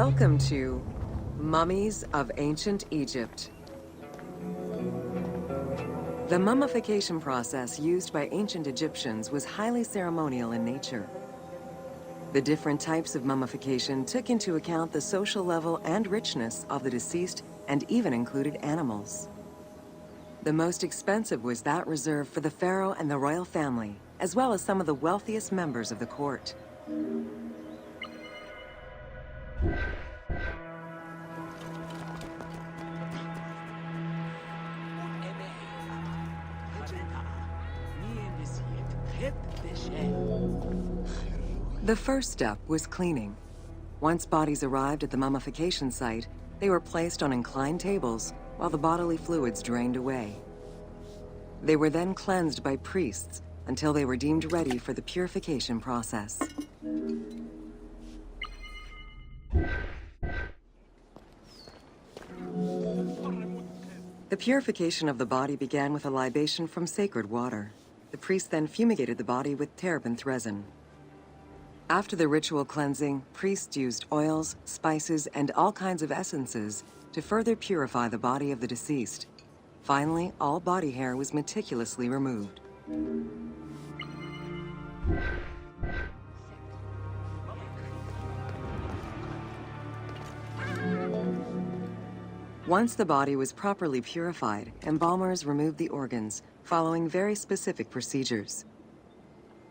Welcome to Mummies of Ancient Egypt. The mummification process used by ancient Egyptians was highly ceremonial in nature. The different types of mummification took into account the social level and richness of the deceased and even included animals. The most expensive was that reserved for the pharaoh and the royal family, as well as some of the wealthiest members of the court. The first step was cleaning. Once bodies arrived at the mummification site, they were placed on inclined tables while the bodily fluids drained away. They were then cleansed by priests until they were deemed ready for the purification process. The purification of the body began with a libation from sacred water. The priest then fumigated the body with terebinth resin. After the ritual cleansing, priests used oils, spices, and all kinds of essences to further purify the body of the deceased. Finally, all body hair was meticulously removed. Once the body was properly purified, embalmers removed the organs, following very specific procedures.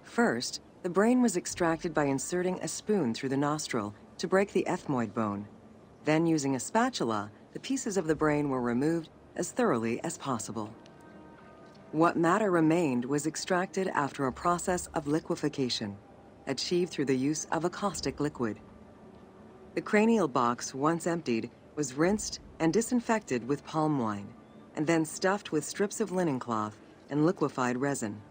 First, the brain was extracted by inserting a spoon through the nostril to break the ethmoid bone. Then, using a spatula, the pieces of the brain were removed as thoroughly as possible. What matter remained was extracted after a process of liquefaction, achieved through the use of a caustic liquid. The cranial box, once emptied, was rinsed and disinfected with palm wine, and then stuffed with strips of linen cloth and liquefied resin.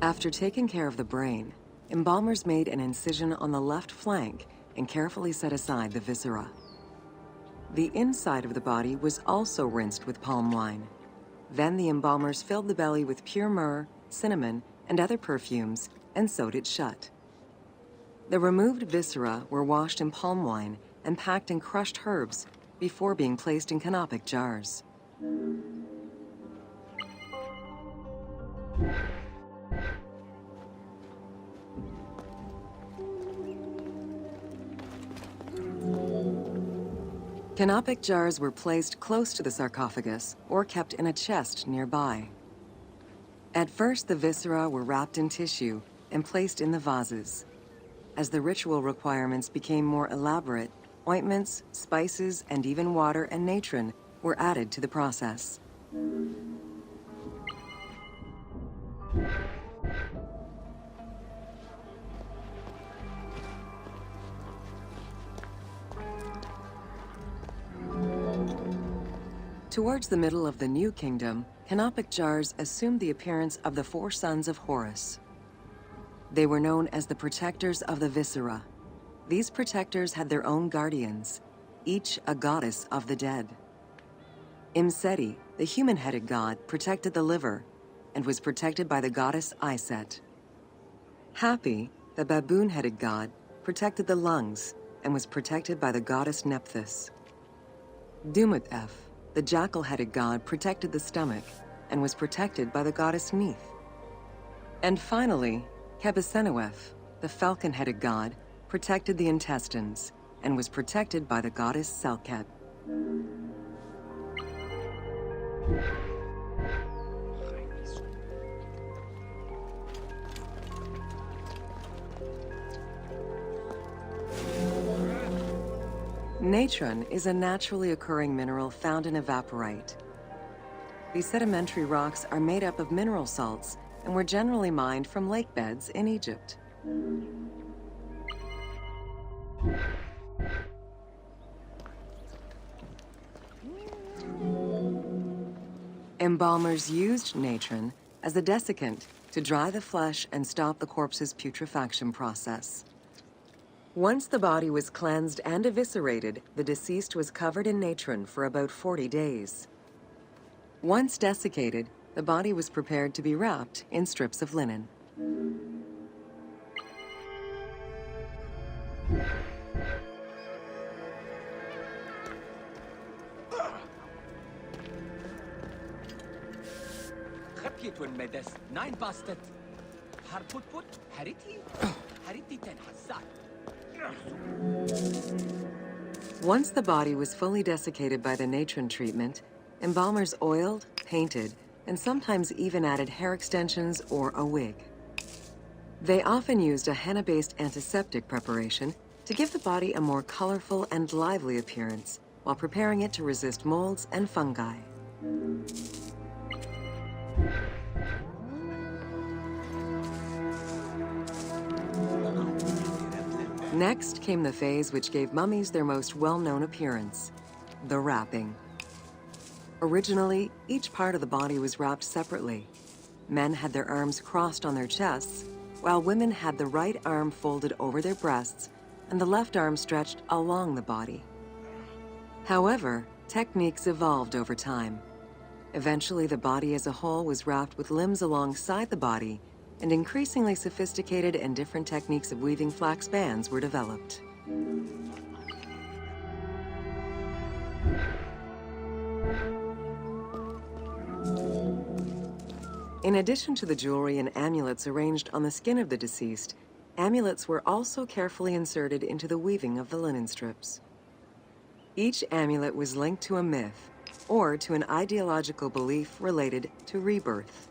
After taking care of the brain, embalmers made an incision on the left flank and carefully set aside the viscera. The inside of the body was also rinsed with palm wine. Then the embalmers filled the belly with pure myrrh, cinnamon, and other perfumes and sewed it shut. The removed viscera were washed in palm wine and packed in crushed herbs before being placed in canopic jars. Canopic jars were placed close to the sarcophagus or kept in a chest nearby. At first, the viscera were wrapped in tissue and placed in the vases. As the ritual requirements became more elaborate, ointments, spices, and even water and natron were added to the process. Towards the middle of the New Kingdom, canopic jars assumed the appearance of the four sons of Horus. They were known as the protectors of the viscera. These protectors had their own guardians, each a goddess of the dead. Imseti, the human-headed god, protected the liver and was protected by the goddess Iset. Hapi, the baboon-headed god, protected the lungs and was protected by the goddess Nephthys. Dumut-Ef, the jackal-headed god, protected the stomach and was protected by the goddess Neith. And finally, Kebesenuef, the falcon-headed god, protected the intestines and was protected by the goddess Selket. Natron is a naturally occurring mineral found in evaporite. These sedimentary rocks are made up of mineral salts and were generally mined from lake beds in Egypt. Embalmers used natron as a desiccant to dry the flesh and stop the corpse's putrefaction process. Once the body was cleansed and eviscerated, the deceased was covered in natron for about 40 days. Once desiccated, the body was prepared to be wrapped in strips of linen. Once the body was fully desiccated by the natron treatment, embalmers oiled, painted, and sometimes even added hair extensions or a wig. They often used a henna-based antiseptic preparation to give the body a more colorful and lively appearance while preparing it to resist molds and fungi. Next came the phase which gave mummies their most well-known appearance, the wrapping. Originally, each part of the body was wrapped separately. Men had their arms crossed on their chests, while women had the right arm folded over their breasts and the left arm stretched along the body. However, techniques evolved over time. Eventually, the body as a whole was wrapped with limbs alongside the body, and increasingly sophisticated and different techniques of weaving flax bands were developed. In addition to the jewelry and amulets arranged on the skin of the deceased, amulets were also carefully inserted into the weaving of the linen strips. Each amulet was linked to a myth, or to an ideological belief related to rebirth.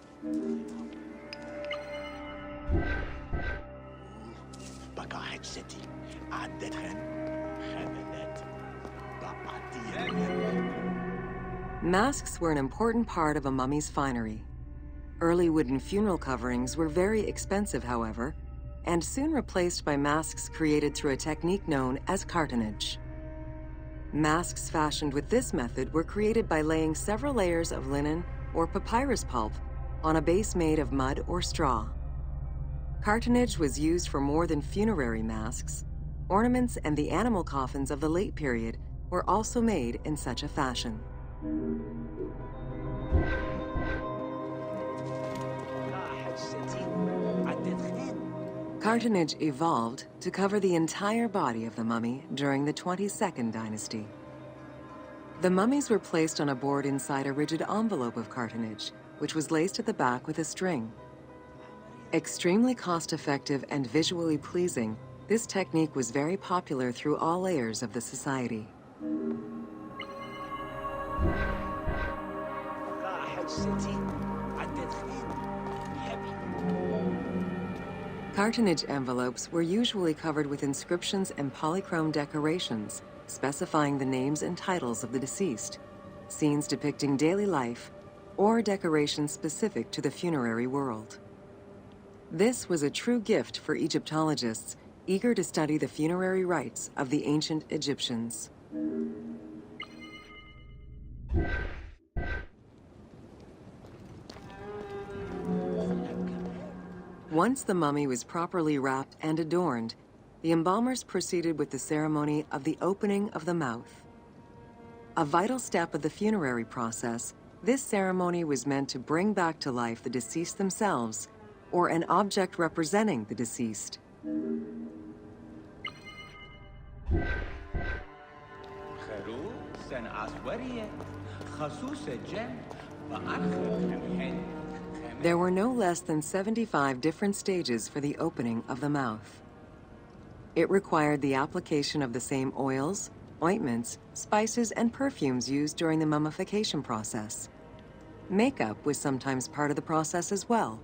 Masks were an important part of a mummy's finery. Early wooden funeral coverings were very expensive, however, and soon replaced by masks created through a technique known as cartonnage. Masks fashioned with this method were created by laying several layers of linen or papyrus pulp on a base made of mud or straw. Cartonnage was used for more than funerary masks. Ornaments and the animal coffins of the late period were also made in such a fashion. Cartonnage evolved to cover the entire body of the mummy during the 22nd dynasty. The mummies were placed on a board inside a rigid envelope of cartonnage, which was laced at the back with a string. Extremely cost-effective and visually pleasing, this technique was very popular through all layers of the society. Cartonnage envelopes were usually covered with inscriptions and polychrome decorations specifying the names and titles of the deceased, scenes depicting daily life, or decorations specific to the funerary world. This was a true gift for Egyptologists eager to study the funerary rites of the ancient Egyptians. Once the mummy was properly wrapped and adorned, the embalmers proceeded with the ceremony of the opening of the mouth. A vital step of the funerary process, this ceremony was meant to bring back to life the deceased themselves or an object representing the deceased. There were no less than 75 different stages for the opening of the mouth. It required the application of the same oils, ointments, spices, and perfumes used during the mummification process. Makeup was sometimes part of the process as well.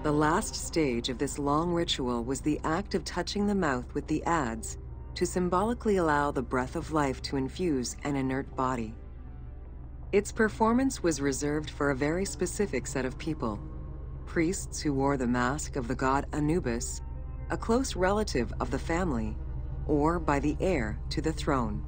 The last stage of this long ritual was the act of touching the mouth with the adze, to symbolically allow the breath of life to infuse an inert body. Its performance was reserved for a very specific set of people: priests who wore the mask of the god Anubis, a close relative of the family, or by the heir to the throne.